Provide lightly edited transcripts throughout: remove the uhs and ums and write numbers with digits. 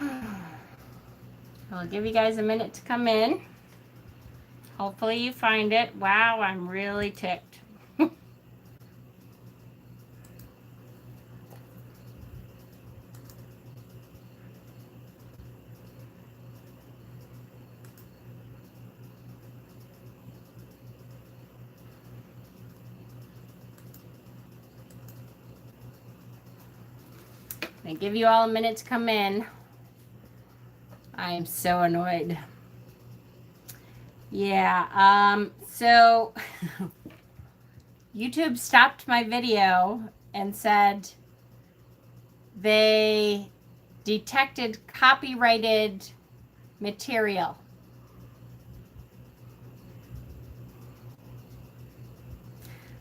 I'll give you guys a minute to come in. Hopefully you find it. Wow, I'm really ticked. I give you all a minute to come in. I am so annoyed. Yeah, so YouTube stopped my video and said they detected copyrighted material.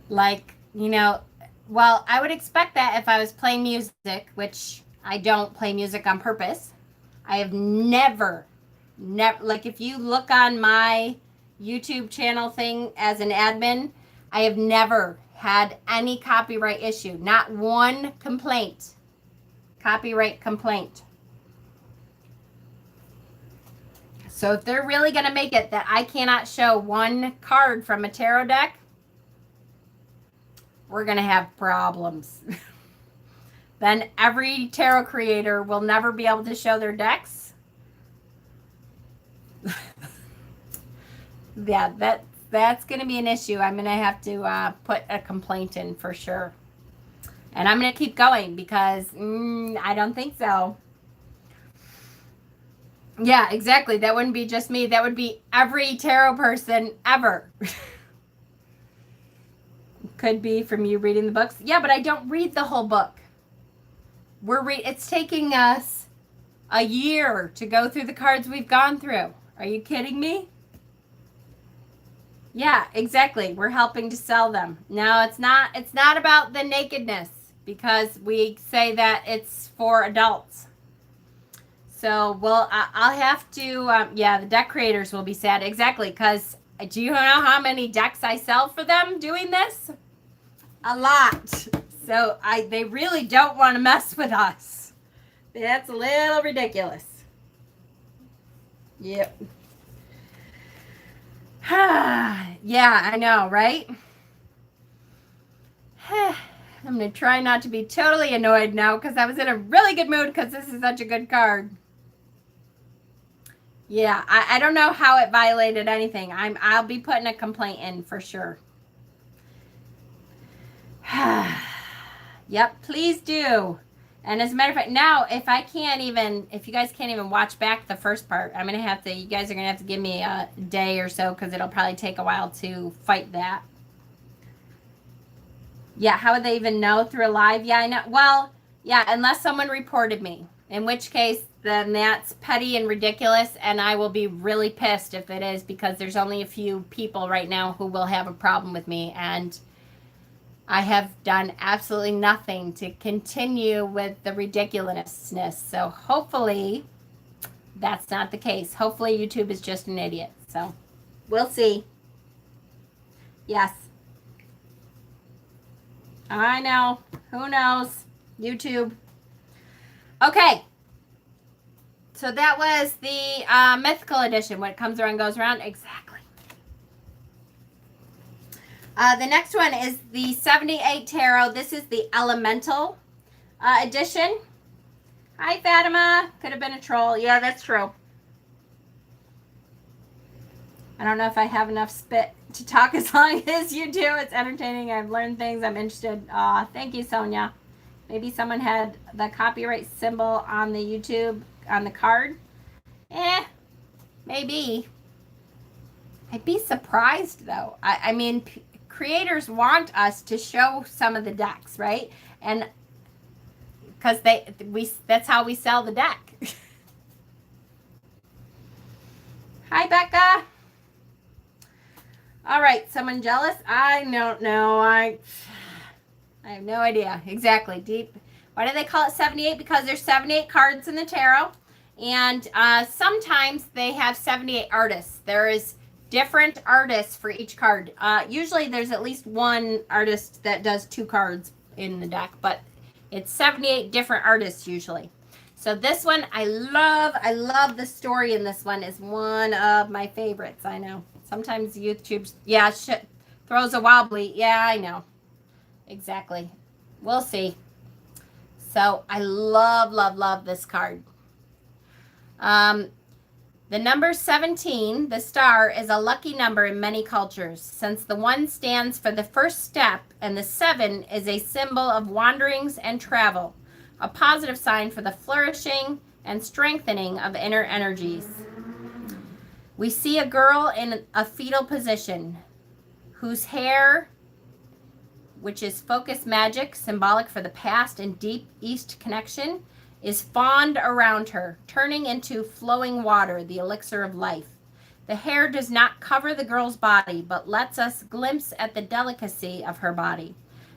Like, well, I would expect that if I was playing music, which I don't play music on purpose. I have never, like if you look on my YouTube channel thing as an admin, I have never had any copyright issue, not one complaint, copyright complaint. So if they're really going to make it that I cannot show one card from a tarot deck, we're going to have problems. Then every tarot creator will never be able to show their decks. Yeah, that's going to be an issue. I'm going to have to put a complaint in for sure. And I'm going to keep going because I don't think so. Yeah, exactly. That wouldn't be just me. That would be every tarot person ever. Could be from you reading the books. Yeah, but I don't read the whole book. It's taking us a year to go through the cards we've gone through. Are you kidding me? Yeah, exactly. We're helping to sell them. No, it's not about the nakedness because we say that it's for adults. So, I'll have to, the deck creators will be sad. Exactly, because do you know how many decks I sell for them doing this? A lot. So, they really don't want to mess with us. That's a little ridiculous. Yep. Yeah, I know, right? I'm going to try not to be totally annoyed now because I was in a really good mood because this is such a good card. Yeah, I don't know how it violated anything. I'll be putting a complaint in for sure. Yep, please do. And as a matter of fact, now if you guys can't even watch back the first part, you guys are going to have to give me a day or so because it'll probably take a while to fight that. Yeah, how would they even know through a live? Yeah, I know. Well, yeah, unless someone reported me, in which case then that's petty and ridiculous, and I will be really pissed if it is because there's only a few people right now who will have a problem with me, and I have done absolutely nothing to continue with the ridiculousness. So hopefully that's not the case. Hopefully YouTube is just an idiot. So we'll see. Yes. I know. Who knows? YouTube. Okay. So that was the mythical edition. What comes around goes around. Exactly. The next one is the 78 Tarot. This is the Elemental edition. Hi, Fatima. Could have been a troll. Yeah, that's true. I don't know if I have enough spit to talk as long as you do. It's entertaining. I've learned things. I'm interested. Thank you, Sonia. Maybe someone had the copyright symbol on the YouTube, on the card. Maybe. I'd be surprised, though. I mean, creators want us to show some of the decks, right? And because that's how we sell the deck. Hi, Becca. All right, someone jealous? I don't know. I have no idea. Exactly. Deep. Why do they call it 78? Because there's 78 cards in the tarot. And sometimes they have 78 artists. There is different artists for each card. Usually there's at least one artist that does 2 cards in the deck. But it's 78 different artists usually. So this one, I love the story in this one. Is one of my favorites. I know. Sometimes YouTube, yeah, shit, throws a wobbly. Yeah, I know. Exactly. We'll see. So I love this card. The number 17, the star, is a lucky number in many cultures, since the 1 stands for the first step and the 7 is a symbol of wanderings and travel, a positive sign for the flourishing and strengthening of inner energies. We see a girl in a fetal position whose hair, which is focus magic, symbolic for the past and deep East connection, is fawned around her, turning into flowing water, the elixir of life. The hair does not cover the girl's body, but lets us glimpse at the delicacy of her body.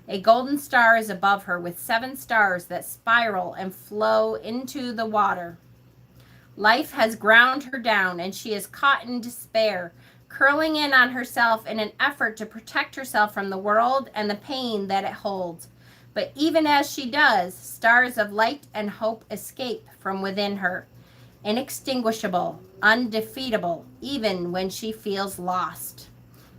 A golden star is above her with 7 stars that spiral and flow into the water. Life has ground her down, and she is caught in despair, curling in on herself in an effort to protect herself from the world and the pain that it holds. But even as she does, stars of light and hope escape from within her, inextinguishable, undefeatable, even when she feels lost.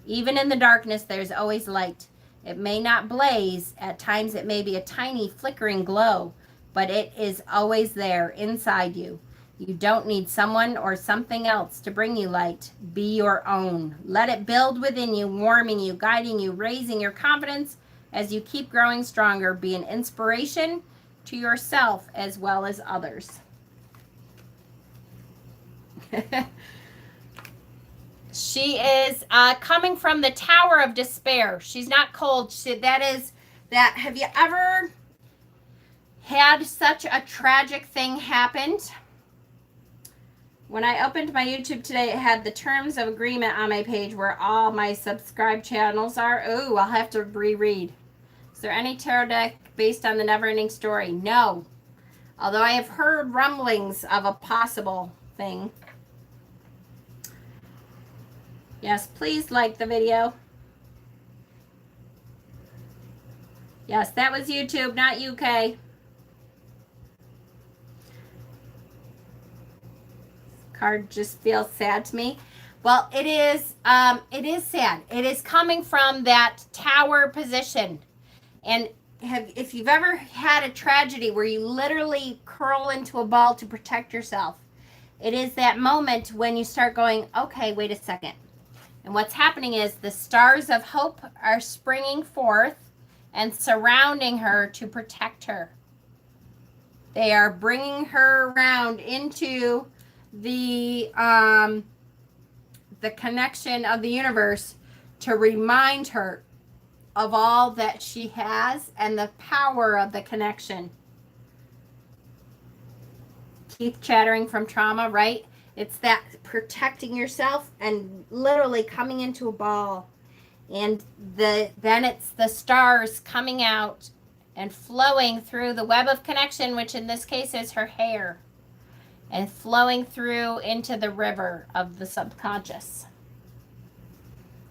Even in the darkness, there's always light. It may not blaze. At times, it may be a tiny flickering glow, but it is always there inside you. You don't need someone or something else to bring you light. Be your own. Let it build within you, warming you, guiding you, raising your confidence as you keep growing stronger. Be an inspiration to yourself as well as others. She is coming from the Tower of Despair. She's not cold. Have you ever had such a tragic thing happen? When I opened my YouTube today, it had the terms of agreement on my page where all my subscribed channels are. Ooh, I'll have to reread. Is there any tarot deck based on the Neverending Story? No. Although I have heard rumblings of a possible thing. Yes, please like the video. Yes, that was YouTube, not UK. Card just feels sad to me. Well, it is sad. It is coming from that tower position. And if you've ever had a tragedy where you literally curl into a ball to protect yourself, it is that moment when you start going, okay, wait a second. And what's happening is the stars of hope are springing forth and surrounding her to protect her. They are bringing her around into the connection of the universe to remind her of all that she has and the power of the connection. Teeth chattering from trauma, right? It's that protecting yourself and literally coming into a ball. And then it's the stars coming out and flowing through the web of connection, which in this case is her hair, and flowing through into the river of the subconscious.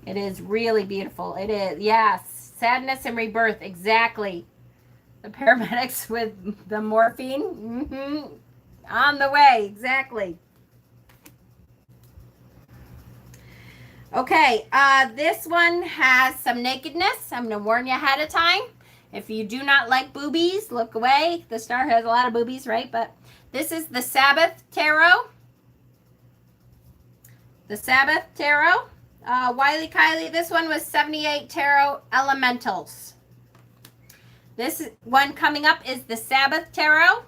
It is really beautiful. It is, yes. Sadness and rebirth, exactly. The paramedics with the morphine, on the way, exactly. Okay, this one has some nakedness. I'm going to warn you ahead of time. If you do not like boobies, look away. The star has a lot of boobies, right? But this is the Sabbath Tarot. The Sabbath Tarot. Wiley Kiley, this one was 78 Tarot Elementals. This one coming up is the Sabbath Tarot.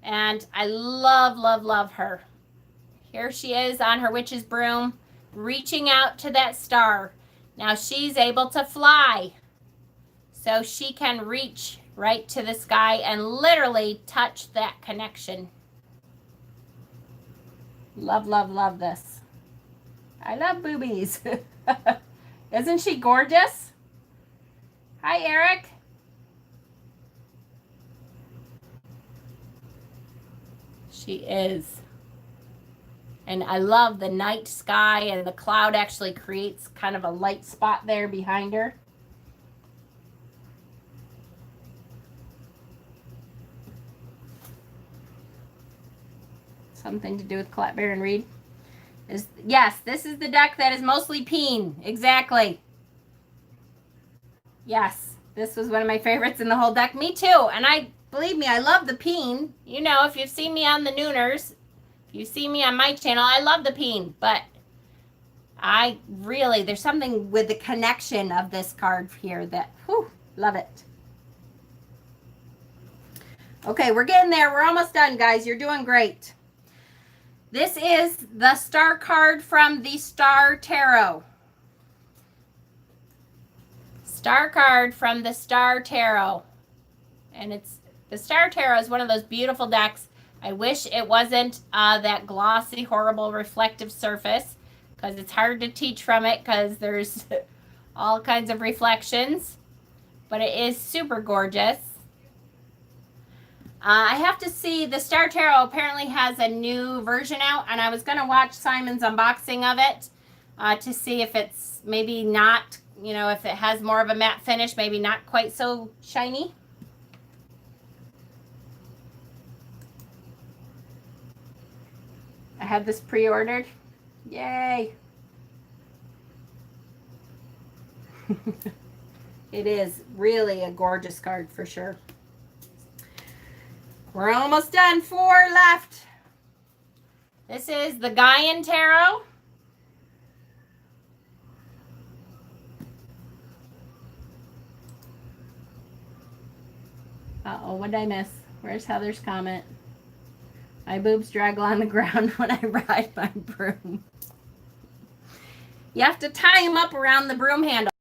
And I love her. Here she is on her witch's broom, reaching out to that star. Now she's able to fly. So she can reach right to the sky and literally touch that connection. Love this. I love boobies. Isn't she gorgeous? Hi, Eric. She is. And I love the night sky, and the cloud actually creates kind of a light spot there behind her. Something to do with Colette Baron Reed. Yes, this is the deck that is mostly peen. Exactly. Yes, this was one of my favorites in the whole deck. Me too. And believe me, I love the peen. You know, if you've seen me on the Nooners, if you see me on my channel, I love the peen. But there's something with the connection of this card here that, whew, love it. Okay, we're getting there. We're almost done, guys. You're doing great. This is the star card from the Star Tarot. Star card from the Star Tarot. And the Star Tarot is one of those beautiful decks. I wish it wasn't that glossy, horrible, reflective surface, because it's hard to teach from it because there's all kinds of reflections. But it is super gorgeous. I have to see, the Star Tarot apparently has a new version out, and I was going to watch Simon's unboxing of it to see if it's maybe not, you know, if it has more of a matte finish, maybe not quite so shiny. I have this pre-ordered. Yay! It is really a gorgeous card for sure. We're almost done. 4 left. This is the Gaian Tarot. Uh-oh, what did I miss? Where's Heather's comment? My boobs drag along the ground when I ride my broom. You have to tie them up around the broom handle.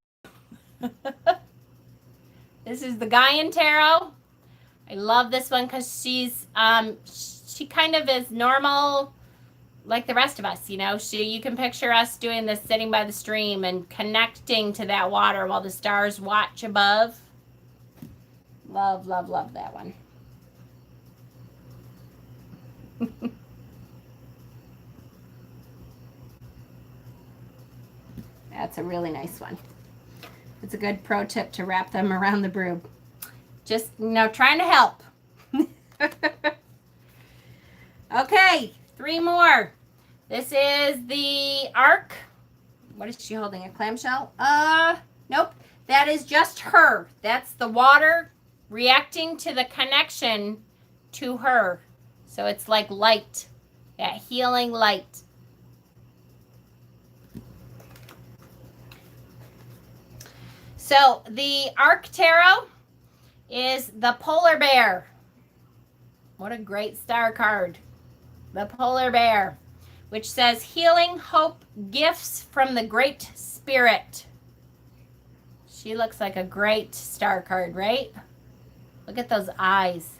This is the Gaian Tarot. I love this one because she's she kind of is normal like the rest of us, you know. You can picture us doing this sitting by the stream and connecting to that water while the stars watch above. Love, love, love that one. That's a really nice one. It's a good pro tip to wrap them around the broom. Just, you know, trying to help. Okay, 3 more. This is the Ark. What is she holding? A clamshell? Nope. That is just her. That's the water reacting to the connection to her. So it's like light. That healing light. So the Ark Tarot is the Polar Bear. What a great star card. The Polar Bear, which says healing, hope, gifts from the Great Spirit. She looks like a great star card, right? Look at those eyes.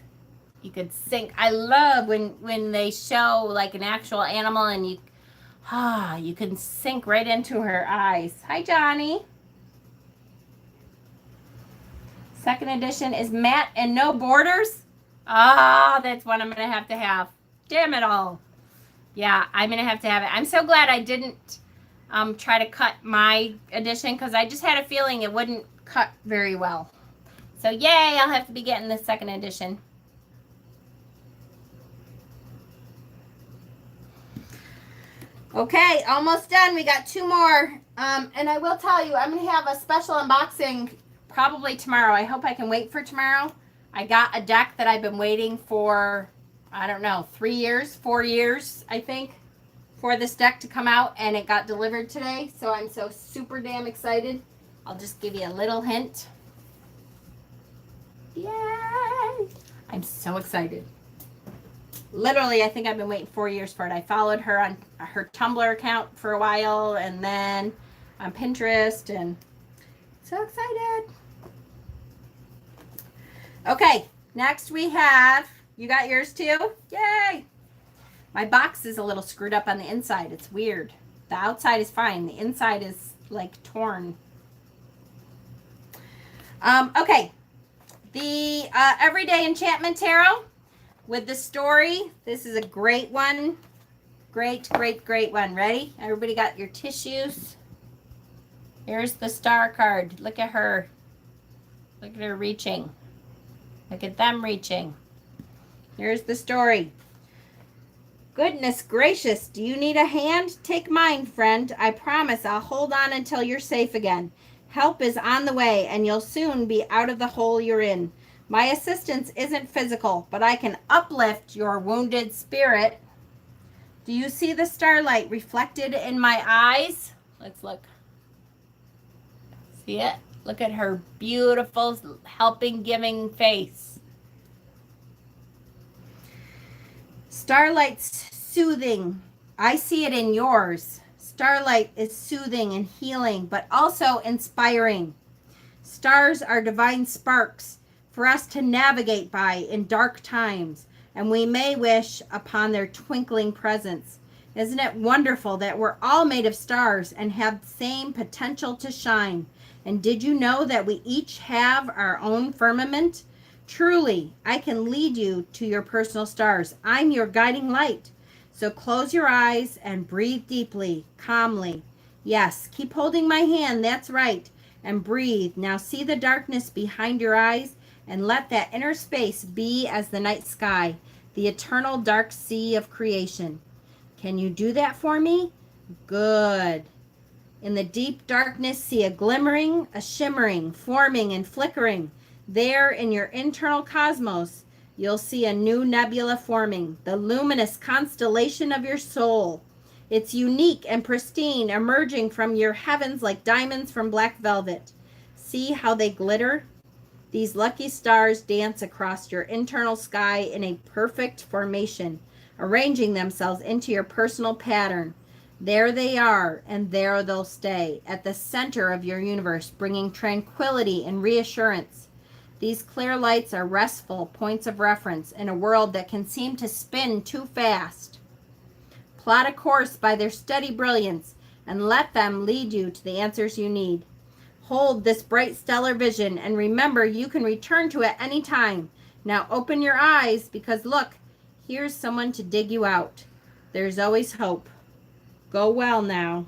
You could sink. I love when they show like an actual animal and you can sink right into her eyes. Hi, Johnny. Second edition is matte and no borders. That's one I'm going to have. Damn it all. Yeah, I'm going to have it. I'm so glad I didn't try to cut my edition because I just had a feeling it wouldn't cut very well. So yay, I'll have to be getting the second edition. Okay, almost done. We got 2 more. And I will tell you, I'm going to have a special unboxing probably tomorrow. I hope I can wait for tomorrow. I got a deck that I've been waiting for, I don't know, 3 years, 4 years, I think, for this deck to come out, and it got delivered today. So I'm so super damn excited. I'll just give you a little hint. Yay! I'm so excited. Literally, I think I've been waiting 4 years for it. I followed her on her Tumblr account for a while, and then on Pinterest, and so excited. Okay, next we have, you got yours too? Yay! My box is a little screwed up on the inside. It's weird. The outside is fine. The inside is like torn. Okay, the Everyday Enchantment Tarot with the story. This is a great one. Great, great, great one. Ready? Everybody got your tissues? Here's the star card. Look at her. Look at her reaching. Look at them reaching. Here's the story. Goodness gracious, do you need a hand? Take mine, friend. I promise I'll hold on until you're safe again. Help is on the way, and you'll soon be out of the hole you're in. My assistance isn't physical, but I can uplift your wounded spirit. Do you see the starlight reflected in my eyes? Let's look. See it? Look at her beautiful, helping, giving face. Starlight's soothing. I see it in yours. Starlight is soothing and healing, but also inspiring. Stars are divine sparks for us to navigate by in dark times, and we may wish upon their twinkling presence. Isn't it wonderful that we're all made of stars and have the same potential to shine? And did you know that we each have our own firmament? Truly, I can lead you to your personal stars. I'm your guiding light. So close your eyes and breathe deeply, calmly. Yes, keep holding my hand, that's right. And breathe. Now see the darkness behind your eyes and let that inner space be as the night sky, the eternal dark sea of creation. Can you do that for me? Good. In the deep darkness, see a glimmering, a shimmering, forming and flickering. There in your internal cosmos, you'll see a new nebula forming, the luminous constellation of your soul. It's unique and pristine, emerging from your heavens like diamonds from black velvet. See how they glitter? These lucky stars dance across your internal sky in a perfect formation, arranging themselves into your personal pattern. There they are, and there they'll stay, at the center of your universe, bringing tranquility and reassurance. These clear lights are restful points of reference in a world that can seem to spin too fast. Plot a course by their steady brilliance and let them lead you to the answers you need. Hold this bright stellar vision and remember you can return to it any time. Now open your eyes because look, here's someone to dig you out. There's always hope. Go well now.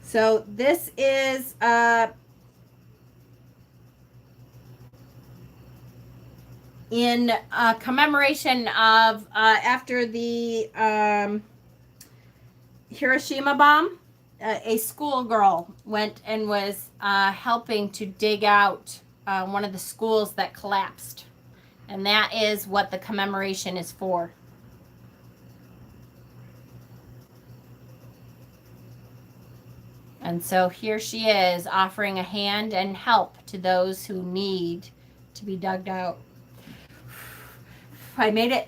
So this is in commemoration of after the Hiroshima bomb. A schoolgirl went and was helping to dig out one of the schools that collapsed. And that is what the commemoration is for. And so here she is offering a hand and help to those who need to be dug out. I made it.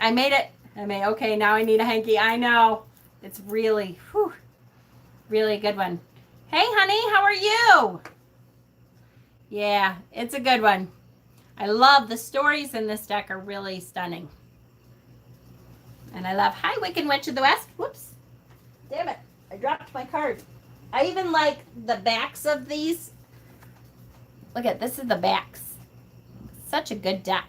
Okay, now I need a hanky. I know. It's really, really a good one. Hey, honey, how are you? Yeah, it's a good one. I love the stories in this deck are really stunning. And I love, hi, Wicked Witch of the West. Whoops. Damn it. I dropped my card. I even like the backs of these. Look at, this is the backs. Such a good deck.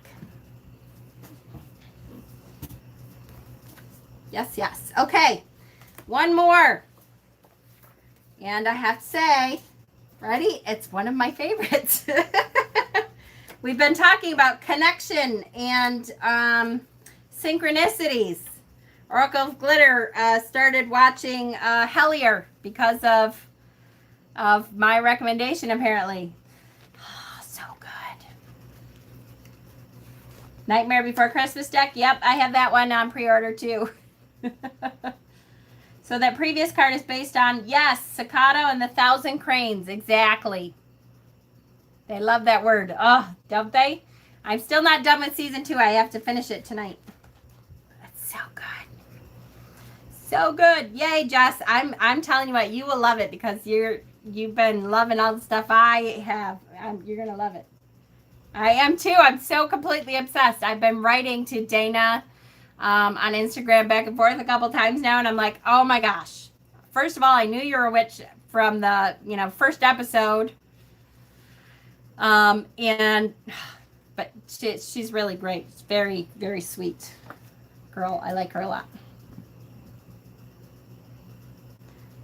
Yes, yes. Okay. One more. And I have to say, ready? It's one of my favorites. We've been talking about connection and synchronicities. Oracle of Glitter started watching Hellier because of my recommendation, apparently. Oh, so good. Nightmare Before Christmas deck. Yep, I have that one on pre-order too. So that previous card is based on, yes, Staccato and the Thousand Cranes. Exactly. They love that word. Oh, don't they? I'm still not done with season 2. I have to finish it tonight. That's so good. So good. Yay, Jess. I'm telling you what, you will love it because you've been loving all the stuff I have. You're going to love it. I am too. I'm so completely obsessed. I've been writing to Dana on Instagram back and forth a couple times now, and I'm like, oh my gosh. First of all, I knew you were a witch from the first episode. But she's really great. She's very, very sweet girl. I like her a lot.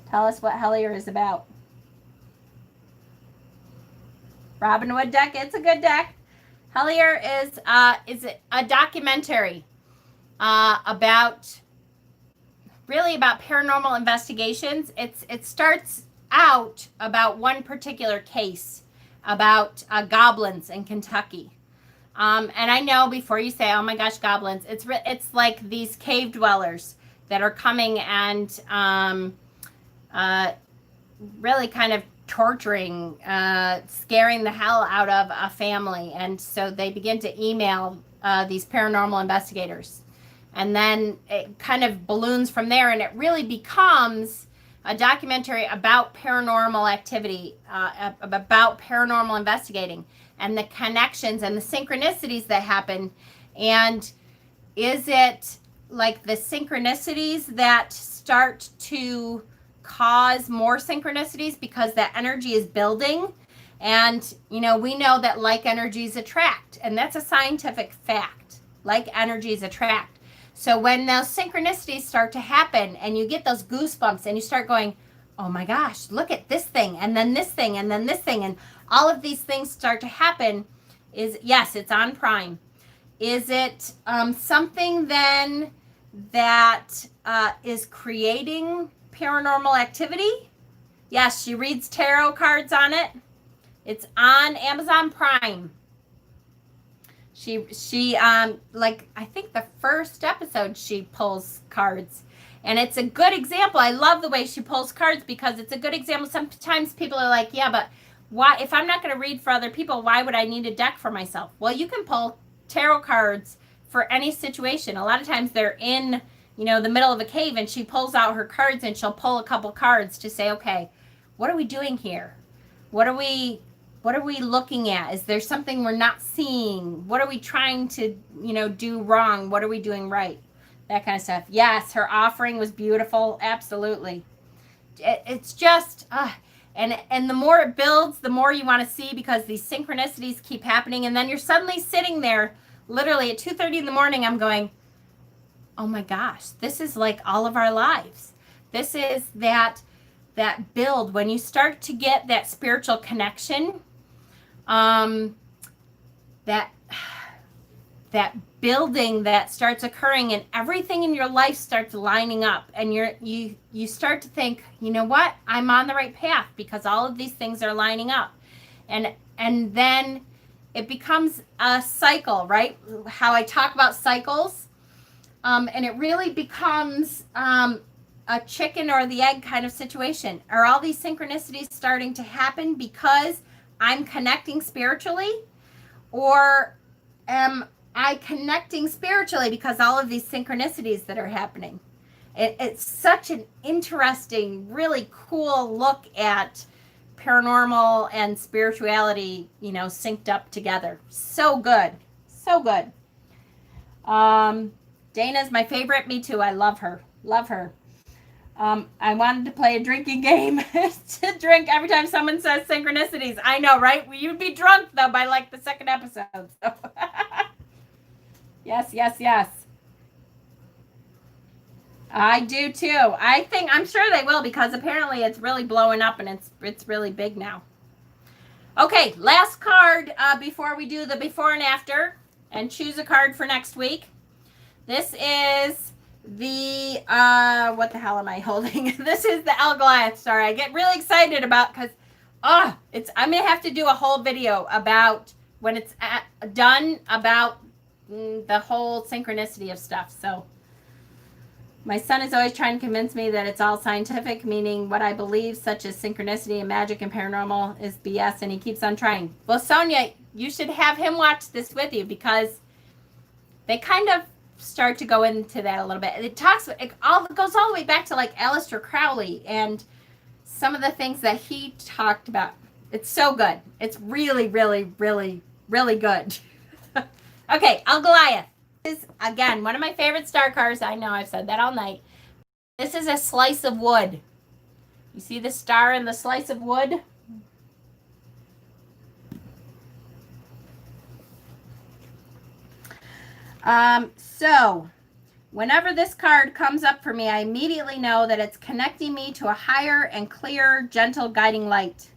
Tell us what Hellier is about. Robin Hood deck. It's a good deck. Hellier is a documentary about paranormal investigations. It starts out about one particular case about goblins in Kentucky. And I know before you say, "Oh my gosh, goblins," it's like these cave dwellers that are coming and really kind of torturing, scaring the hell out of a family. And so they begin to email these paranormal investigators. And then it kind of balloons from there, and it really becomes a documentary about paranormal activity, about paranormal investigating, and the connections and the synchronicities that happen. And is it like the synchronicities that start to cause more synchronicities because that energy is building? And, you know, we know that like energies attract, and that's a scientific fact. Like energies attract. So when those synchronicities start to happen and you get those goosebumps and you start going, "Oh my gosh, look at this thing, and then this thing, and then this thing," and all of these things start to happen, yes, it's on Prime. Is it something then that is creating paranormal activity? Yes, she reads tarot cards on it. It's on Amazon Prime. She like, I think the first episode she pulls cards, and it's a good example. I love the way she pulls cards because it's a good example. Sometimes people are like, "Yeah, but why, if I'm not going to read for other people, why would I need a deck for myself?" Well, you can pull tarot cards for any situation. A lot of times they're in, you know, the middle of a cave, and she pulls out her cards and she'll pull a couple cards to say, "Okay, what are we doing here? What are we looking at? Is there something we're not seeing? What are we trying to, you know, do wrong? What are we doing right?" That kind of stuff. Yes, her offering was beautiful. Absolutely. It's just, and the more it builds, the more you want to see, because these synchronicities keep happening. And then you're suddenly sitting there, literally at 2:30 in the morning, I'm going, "Oh my gosh, this is like all of our lives." This is that build. When you start to get that spiritual connection, that building that starts occurring, and everything in your life starts lining up, and you start to think, "You know what? I'm on the right path because all of these things are lining up." And then it becomes a cycle, right? How I talk about cycles. And it really becomes a chicken or the egg kind of situation. Are all these synchronicities starting to happen because I'm connecting spiritually? Or am I connecting spiritually because all of these synchronicities that are happening? It's such an interesting, really cool look at paranormal and spirituality, you know, synced up together. So good. So good. Dana's my favorite. Me too. I love her. Love her. I wanted to play a drinking game to drink every time someone says synchronicities. I know, right? You'd be drunk, though, by like the second episode. So. Yes, yes, yes. I do too. I'm sure they will, because apparently it's really blowing up, and it's really big now. Okay, last card before we do the before and after and choose a card for next week. This is the, what the hell am I holding? This is the El Goliath Star. I get really excited about, because, I'm going to have to do a whole video about when it's done, about the whole synchronicity of stuff. So my son is always trying to convince me that it's all scientific, meaning what I believe, such as synchronicity and magic and paranormal, is BS, and he keeps on trying. Well, Sonia, you should have him watch this with you, because they kind of start to go into that a little bit. It goes all the way back to like Aleister Crowley and some of the things that he talked about. It's so good. It's really, really, really, really good. Okay, El Goliath is, again, one of my favorite star cards. I know I've said that all night. This is a slice of wood. You see the star and the slice of wood? So Whenever this card comes up for me, I immediately know that it's connecting me to a higher and clearer, gentle guiding light.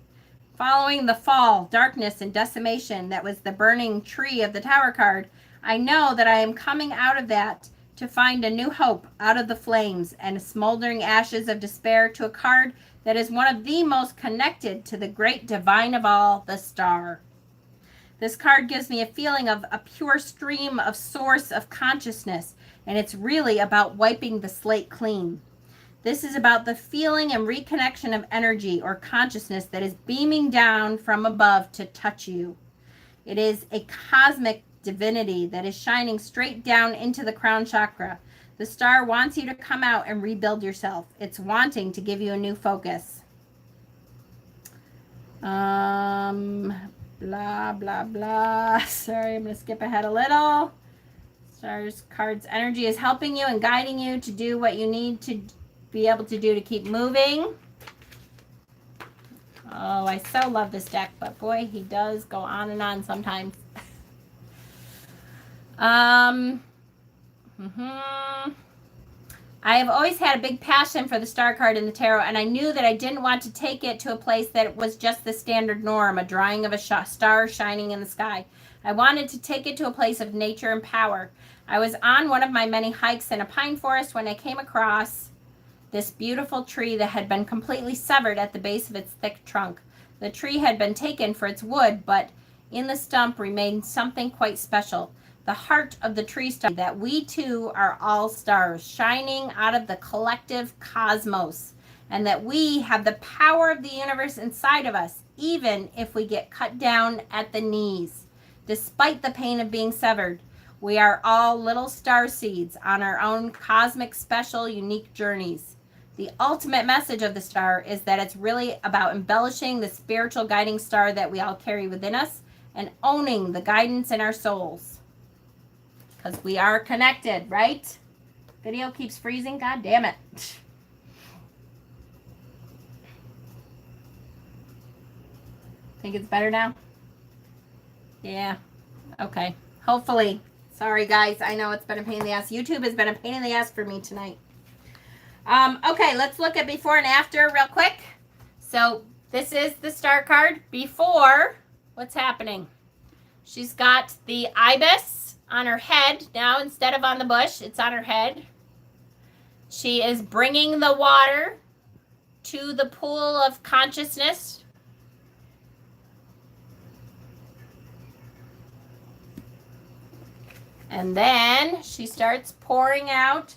Following the fall, darkness, and decimation that was the burning tree of the Tower card, I know that I am coming out of that to find a new hope out of the flames and smoldering ashes of despair to a card that is one of the most connected to the great divine of all, the star. This card gives me a feeling of a pure stream of source of consciousness, and it's really about wiping the slate clean. This is about the feeling and reconnection of energy or consciousness that is beaming down from above to touch you. It is a cosmic divinity that is shining straight down into the crown chakra. The star wants you to come out and rebuild yourself. It's wanting to give you a new focus. Blah, blah, blah. Sorry, I'm going to skip ahead a little. Stars cards energy is helping you and guiding you to do what you need to be able to do to keep moving. Oh, I so love this deck, but boy, he does go on and on sometimes. I have always had a big passion for the star card in the tarot, and I knew that I didn't want to take it to a place that was just the standard norm, a drawing of a star shining in the sky. I wanted to take it to a place of nature and power. I was on one of my many hikes in a pine forest when I came across this beautiful tree that had been completely severed at the base of its thick trunk. The tree had been taken for its wood, but in the stump remained something quite special. The heart of the tree star, that we too are all stars shining out of the collective cosmos, and that we have the power of the universe inside of us, even if we get cut down at the knees. Despite the pain of being severed, we are all little star seeds on our own cosmic, special, unique journeys. The ultimate message of the star is that it's really about embellishing the spiritual guiding star that we all carry within us and owning the guidance in our souls. Because we are connected, right? Video keeps freezing. God damn it. Think it's better now? Yeah. Okay. Hopefully. Sorry, guys. I know it's been a pain in the ass. YouTube has been a pain in the ass for me tonight. Okay, let's look at before and after real quick. So this is the star card before. What's happening? She's got the ibis on her head now instead of on the bush. It's on her head. She is bringing the water to the pool of consciousness. And then she starts pouring out,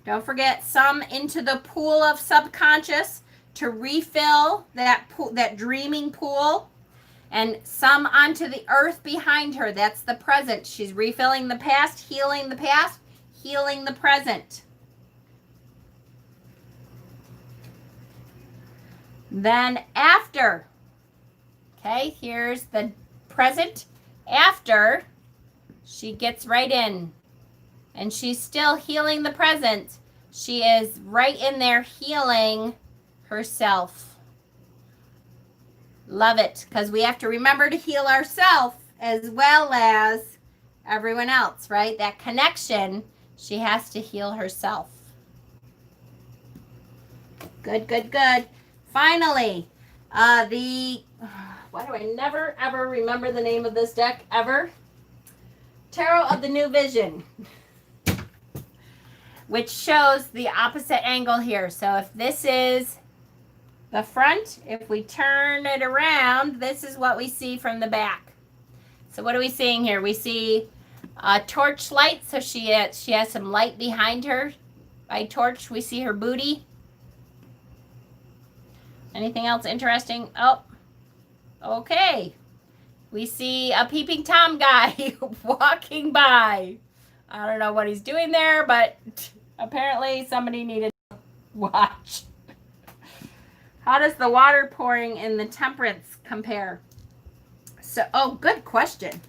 don't forget, some into the pool of subconscious to refill that pool, that dreaming pool, and some onto the earth behind her. That's the present. She's refilling the past, healing the present. Then after, okay, here's the present. After, she gets right in. And she's still healing the present. She is right in there healing herself. Love it. Because we have to remember to heal ourselves as well as everyone else, right? That connection, she has to heal herself. Good, good, good. Finally, why do I never, ever remember the name of this deck, ever? Tarot of the New Vision, which shows the opposite angle here. So if this is the front, if we turn it around, this is what we see from the back. So what are we seeing here? We see a torch light. So she has some light behind her. By torch, we see her booty. Anything else interesting? Oh, okay. We see a peeping Tom guy walking by. I don't know what he's doing there, but apparently somebody needed to watch. How does the water pouring in the Temperance compare? So, oh, good question.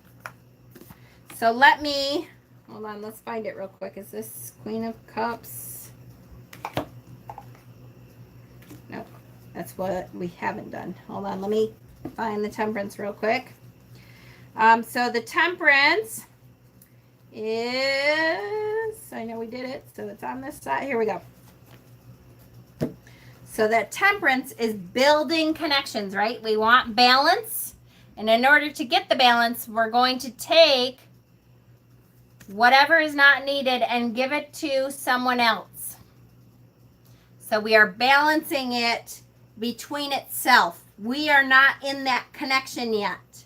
So hold on, let's find it real quick. Is this Queen of Cups? Nope, that's what we haven't done. Hold on, let me find the Temperance real quick. So the Temperance is, I know we did it. So it's on this side. Here we go. So that temperance is building connections, right? We want balance. And in order to get the balance, we're going to take whatever is not needed and give it to someone else. So we are balancing it between itself. We are not in that connection yet.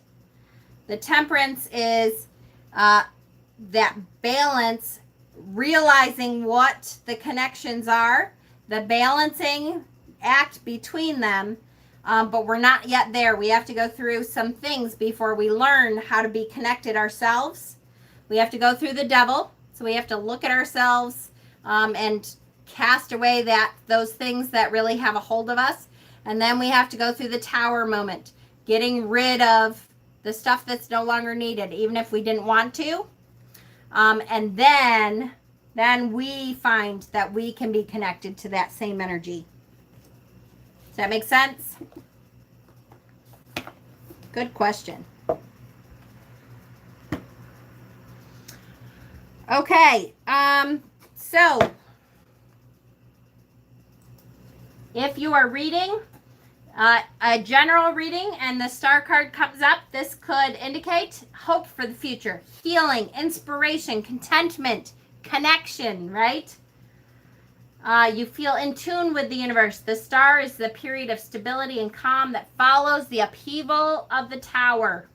The temperance is that balance, realizing what the connections are, the balancing act between them, but we're not yet there. We have to go through some things before we learn how to be connected ourselves. We have to go through the devil, so we have to look at ourselves and cast away those things that really have a hold of us. And then we have to go through the tower moment, getting rid of the stuff that's no longer needed, even if we didn't want to. And then we find that we can be connected to that same energy. Does that make sense? Good question. Okay, so if you are reading a general reading and the star card comes up, this could indicate hope for the future, healing, inspiration, contentment, connection, right? You feel in tune with the universe. The star is the period of stability and calm that follows the upheaval of the tower.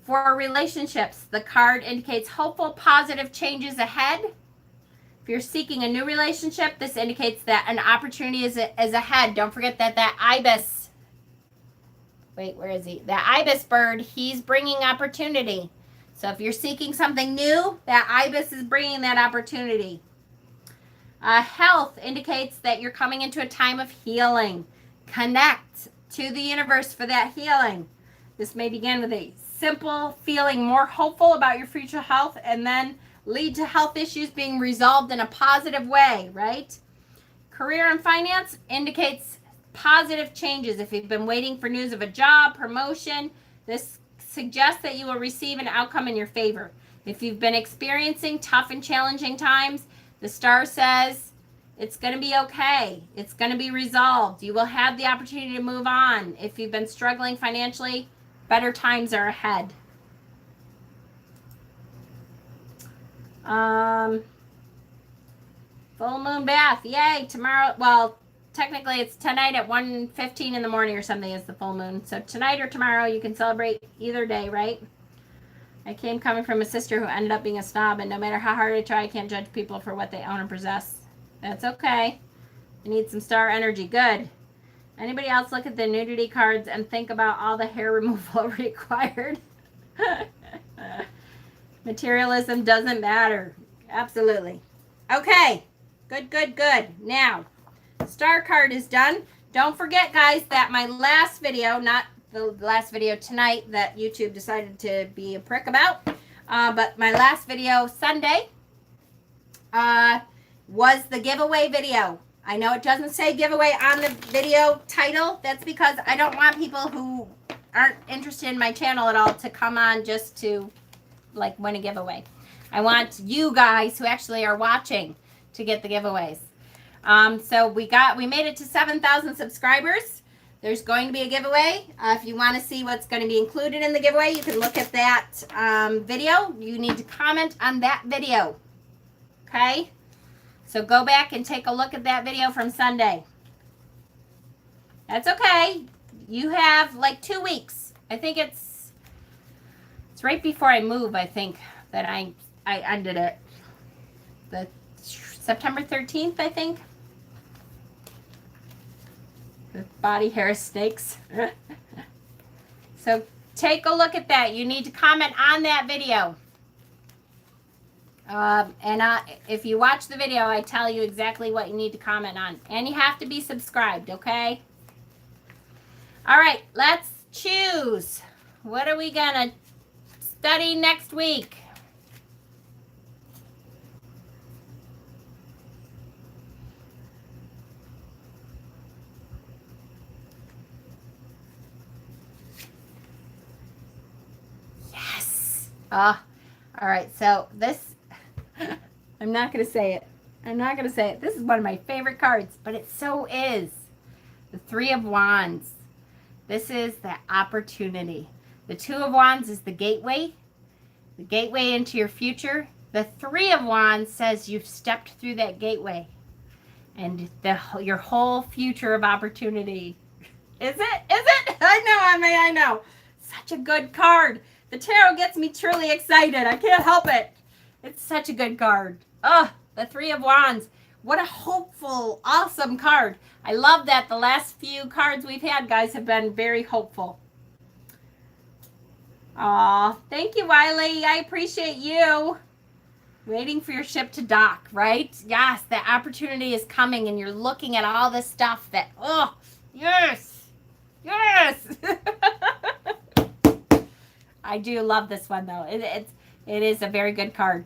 For relationships, the card indicates hopeful, positive changes ahead. If you're seeking a new relationship, this indicates that an opportunity is ahead. Don't forget that ibis, wait, where is he? That ibis bird, he's bringing opportunity. So if you're seeking something new, that ibis is bringing that opportunity. Health indicates that you're coming into a time of healing. Connect to the universe for that healing. This may begin with a simple feeling more hopeful about your future health and then lead to health issues being resolved in a positive way, right? Career and finance indicates positive changes. If you've been waiting for news of a job, promotion, this suggests that you will receive an outcome in your favor. If you've been experiencing tough and challenging times, the star says it's going to be okay. It's going to be resolved. You will have the opportunity to move on. If you've been struggling financially, better times are ahead. Full moon bath. Yay. Tomorrow. Well, technically it's tonight at 1:15 in the morning or something is the full moon. So tonight or tomorrow you can celebrate either day, right? I came coming from a sister who ended up being a snob, and no matter how hard I try, I can't judge people for what they own and possess. That's okay. You need some star energy. Good. Anybody else look at the nudity cards and think about all the hair removal required? Materialism doesn't matter. Absolutely. Okay. Good. Now, star card is done. Don't forget, guys, that my last video, not the last video tonight that YouTube decided to be a prick about, but my last video Sunday was the giveaway video. I know it doesn't say giveaway on the video title. That's because I don't want people who aren't interested in my channel at all to come on just to like win a giveaway. I want you guys who actually are watching to get the giveaways. So we made it to 7,000 subscribers. There's going to be a giveaway. If you want to see what's going to be included in the giveaway, you can look at that video. You need to comment on that video. Okay? So go back and take a look at that video from Sunday. That's okay. You have like 2 weeks. I think it's right before I move, I think, that I ended it. The September 13th, I think. The body hair snakes. So take a look at that. You need to comment on that video. If you watch the video, I tell you exactly what you need to comment on. And you have to be subscribed, okay? All right, let's choose. What are we going to study next week? Yes. All right, so this I'm not going to say it. I'm not going to say it. This is one of my favorite cards, but it so is. The Three of Wands. This is the opportunity. The Two of Wands is the gateway into your future. The Three of Wands says you've stepped through that gateway and your whole future of opportunity. Is it? Is it? I know. Such a good card. The tarot gets me truly excited. I can't help it. It's such a good card. Oh, the Three of Wands. What a hopeful, awesome card. I love that the last few cards we've had, guys, have been very hopeful. Aw, thank you, Wiley. I appreciate you. Waiting for your ship to dock, right? Yes, that opportunity is coming and you're looking at all this stuff that, oh, yes, yes. I do love this one, though. It is a very good card.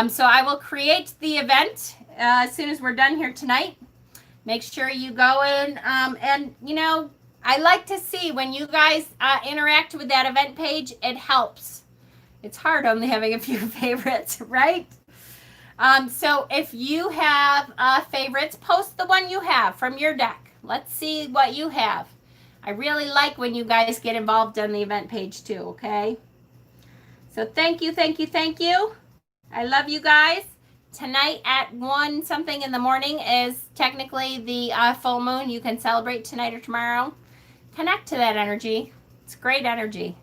So I will create the event as soon as we're done here tonight. Make sure you go in and, you know, I like to see when you guys interact with that event page, it helps. It's hard only having a few favorites, right? So if you have favorites, post the one you have from your deck. Let's see what you have. I really like when you guys get involved on the event page too, okay? So thank you, thank you, thank you. I love you guys. Tonight at 1 something in the morning is technically the full moon. You can celebrate tonight or tomorrow. Connect to that energy. It's great energy.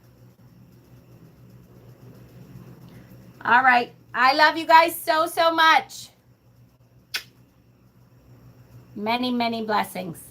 All right. I love you guys so, so much. Many, many blessings.